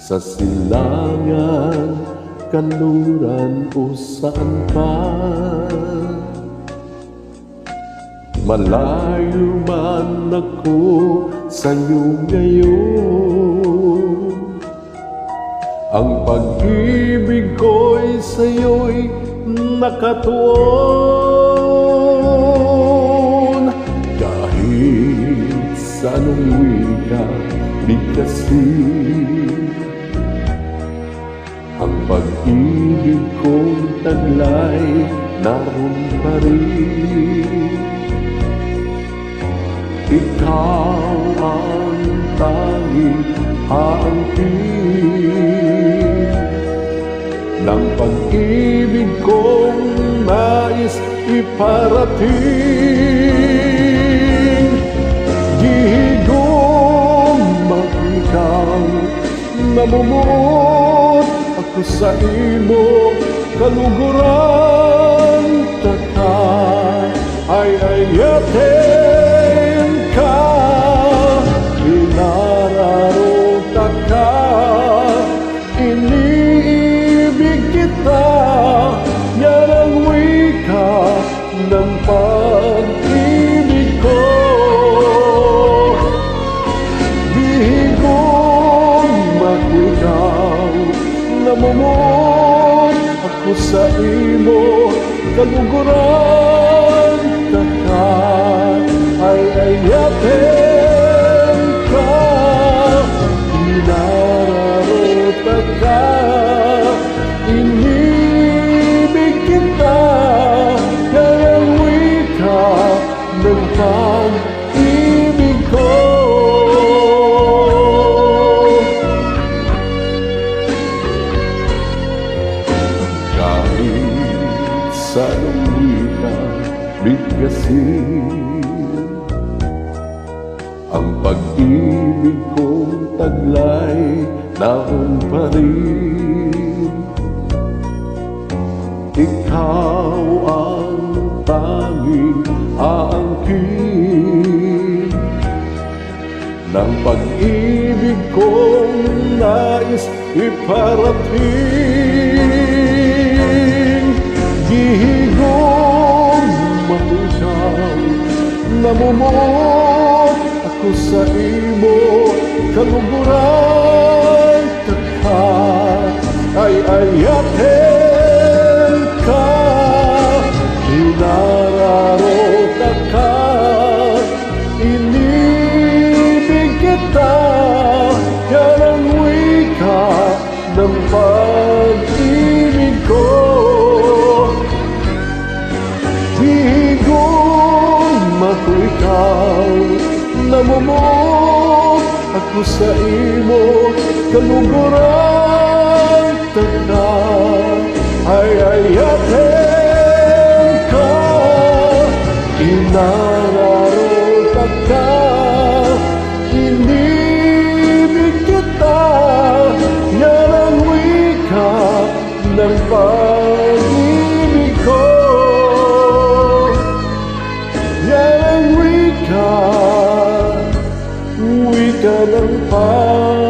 Sa silangan, kanluran o saan pa. Malayo man ako sa'yo ngayon, ang pag-ibig ko'y sa'yo'y nakatuon. Kahit sa anong wika bigkasin, ang pag-ibig kong taglay naroon pa rin. Ikaw ang tanging aangkin ng pag-ibig kong nais iparating. Gihigom ikaw, namumot ako sa imo kaluguran. Taka ay ayatin ka, inararota ka, iniibig kita. Yan ang wika ng pag-ibig ko. Gihigom ako ikaw, namumot ako sa imo kaluguran. Taka ay ayatin ka, inararota ka, inibig kita. Yan ang wika ng pag-ibig ko. Kahit sa anong wika bigkasin, ang pag-ibig kong taglay naroon pa rin. Ikaw ang tanging aangkin ng pag-ibig kong nais iparating. Gihigom ako ikaw, namumot ako sa imo kaluguran. Taka ay ayatin ka, inararota ka, inibig kita. Yan ang wika ng pag-ibig ko. Gihigom ako ikaw, namumot ako sa imo kaluguran. Taka ay ayatin ka, inararota ka, inibig kita. Yan ang wika ng pag-ibig ko. Yan ang wika ng pag-ibig.